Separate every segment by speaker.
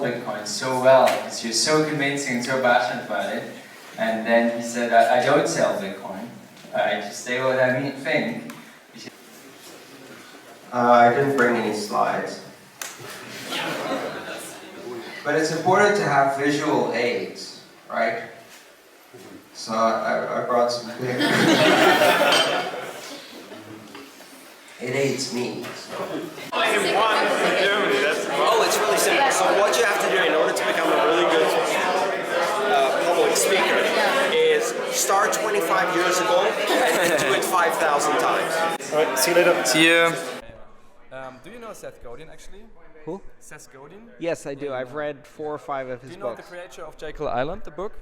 Speaker 1: Bitcoin so well because you're so convincing and so passionate about it. And then he said, I don't sell Bitcoin. I just say what I think.
Speaker 2: I didn't bring any slides. But it's important to have visual aids, right? So I brought some pictures. It aids me. So.
Speaker 3: Oh, it's really simple. So what you have to do in order to become a really good public speaker is start 25 years ago and do it 5,000 times.
Speaker 4: All right, see you later.
Speaker 5: See you.
Speaker 6: Do you know Seth Godin actually?
Speaker 5: Who?
Speaker 6: Seth Godin?
Speaker 5: Yes, I do. I've read 4 or 5 of his
Speaker 6: books. Do you know
Speaker 5: books.
Speaker 6: the creator of Jekyll Island, the book?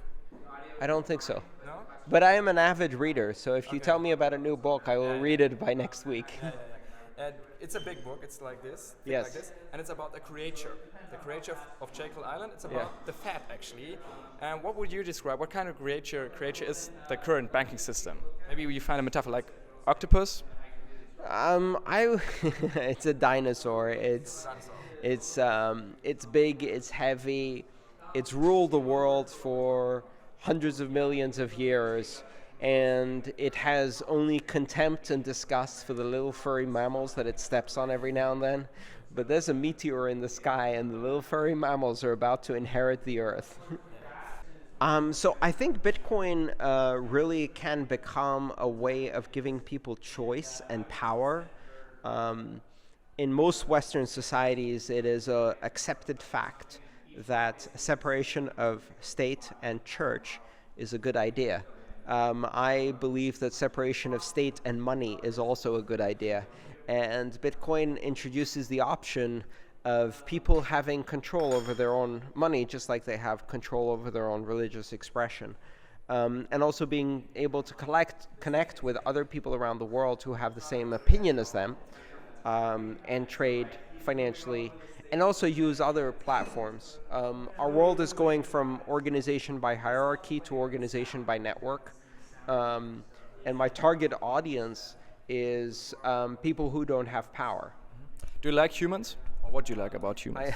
Speaker 5: I don't think so.
Speaker 6: No?
Speaker 5: But I am an avid reader, so if you tell me about a new book, I will read it by next week.
Speaker 6: And it's a big book. It's like this.
Speaker 5: Yes.
Speaker 6: Like this, and it's about the creator of Jekyll Island. It's about the Fed actually. And what would you describe? What kind of creature is the current banking system? Maybe you find a metaphor like octopus.
Speaker 5: It's a dinosaur. It's big. It's heavy. It's ruled the world for hundreds of millions of years, and it has only contempt and disgust for the little furry mammals that it steps on every now and then. But there's a meteor in the sky, and the little furry mammals are about to inherit the earth. So I think Bitcoin really can become a way of giving people choice and power. In most Western societies, it is an accepted fact that separation of state and church is a good idea. I believe that separation of state and money is also a good idea. And Bitcoin introduces the option of people having control over their own money, just like they have control over their own religious expression. And also being able to connect with other people around the world who have the same opinion as them, and trade financially, and also use other platforms. Our world is going from organization by hierarchy to organization by network. And my target audience is people who don't have power.
Speaker 6: Do you like humans? Or what do you like about humans?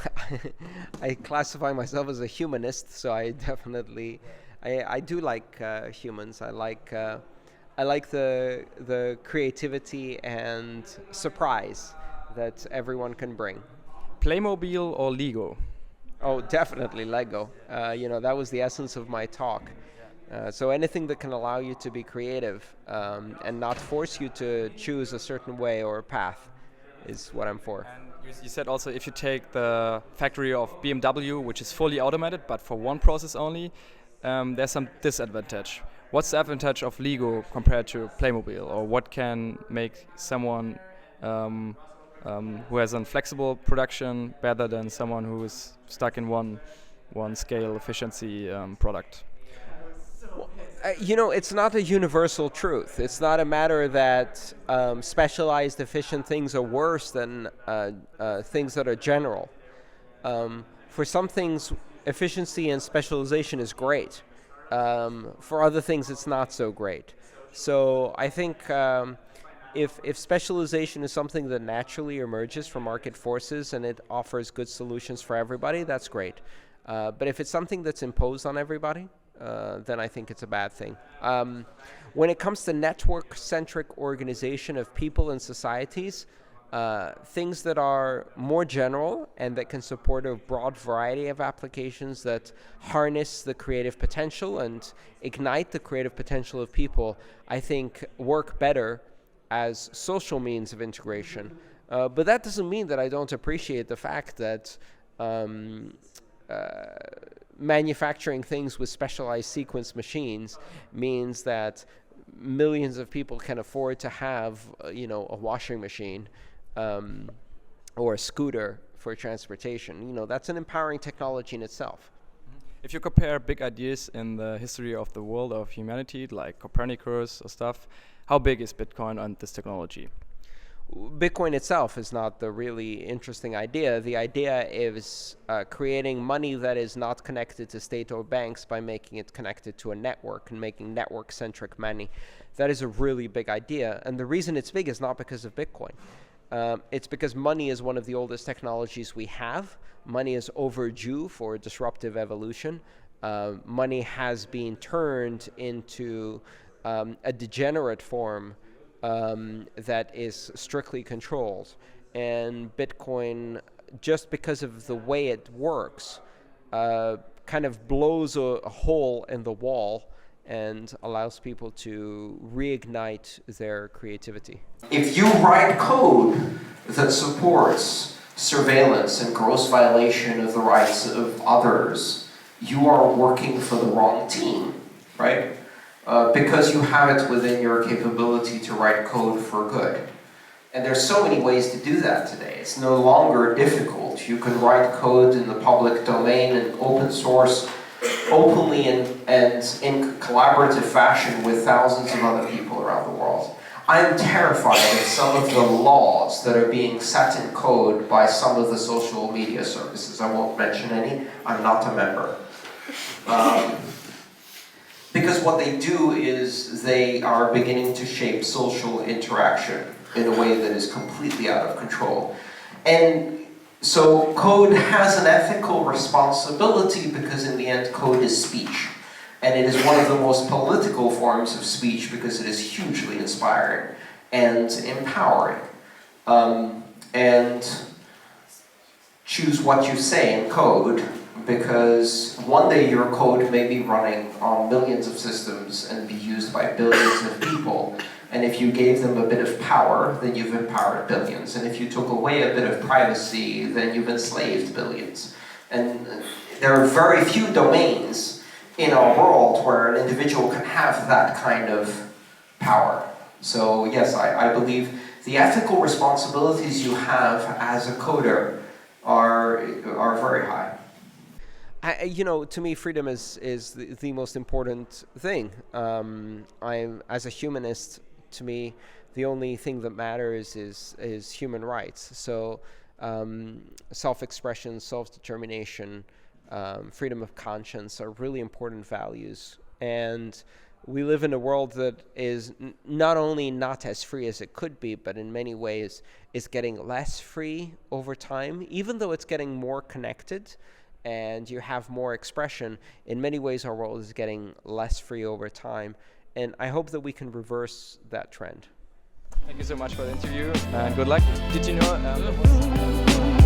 Speaker 5: I classify myself as a humanist, so I definitely, I do like humans. I like the creativity and surprise that everyone can bring.
Speaker 6: Playmobil or Lego?
Speaker 5: Oh, definitely Lego. That was the essence of my talk. So anything that can allow you to be creative and not force you to choose a certain way or path is what I'm for.
Speaker 6: And you said also if you take the factory of BMW, which is fully automated, but for one process only, there's some disadvantage. What's the advantage of Lego compared to Playmobil? Or what can make someone who has a flexible production better than someone who is stuck in one scale efficiency product?
Speaker 5: It's not a universal truth. It's not a matter that specialized, efficient things are worse than things that are general. For some things, efficiency and specialization is great. For other things, it's not so great. So I think if specialization is something that naturally emerges from market forces and it offers good solutions for everybody, that's great. But if it's something that's imposed on everybody, then I think it's a bad thing. When it comes to network-centric organization of people and societies, things that are more general and that can support a broad variety of applications that harness the creative potential and ignite the creative potential of people, I think work better as social means of integration. But that doesn't mean that I don't appreciate the fact that manufacturing things with specialized sequence machines means that millions of people can afford to have, a washing machine or a scooter for transportation. That's an empowering technology in itself.
Speaker 6: If you compare big ideas in the history of the world of humanity, like Copernicus or stuff, how big is Bitcoin and this technology?
Speaker 5: Bitcoin itself is not the really interesting idea. The idea is creating money that is not connected to state or banks by making it connected to a network and making network-centric money. That is a really big idea. And the reason it's big is not because of Bitcoin. It's because money is one of the oldest technologies we have. Money is overdue for disruptive evolution. Money has been turned into a degenerate form that is strictly controlled. And Bitcoin, just because of the way it works, kind of blows a hole in the wall and allows people to reignite their creativity.
Speaker 2: If you write code that supports surveillance and gross violation of the rights of others, you are working for the wrong team, right? Because you have it within your capability to write code for good. And there's so many ways to do that today. It's no longer difficult. You can write code in the public domain and open source openly and in collaborative fashion with thousands of other people around the world. I'm terrified of some of the laws that are being set in code by some of the social media services. I won't mention any. I'm not a member. Because what they do is they are beginning to shape social interaction in a way that is completely out of control. And so code has an ethical responsibility because in the end code is speech. And it is one of the most political forms of speech because it is hugely inspiring and empowering. And choose what you say in code, because one day your code may be running on millions of systems and be used by billions of people. And if you gave them a bit of power, then you've empowered billions. And if you took away a bit of privacy, then you've enslaved billions. And there are very few domains in our world where an individual can have that kind of power. So yes, I believe the ethical responsibilities you have as a coder are very high.
Speaker 5: To me, freedom is the most important thing. As a humanist, to me, the only thing that matters is human rights. So self-expression, self-determination, freedom of conscience are really important values. And we live in a world that is not only not as free as it could be, but in many ways is getting less free over time. Even though it's getting more connected and you have more expression, in many ways our world is getting less free over time. And I hope that we can reverse that trend.
Speaker 6: Thank you so much for the interview and good luck. Did you know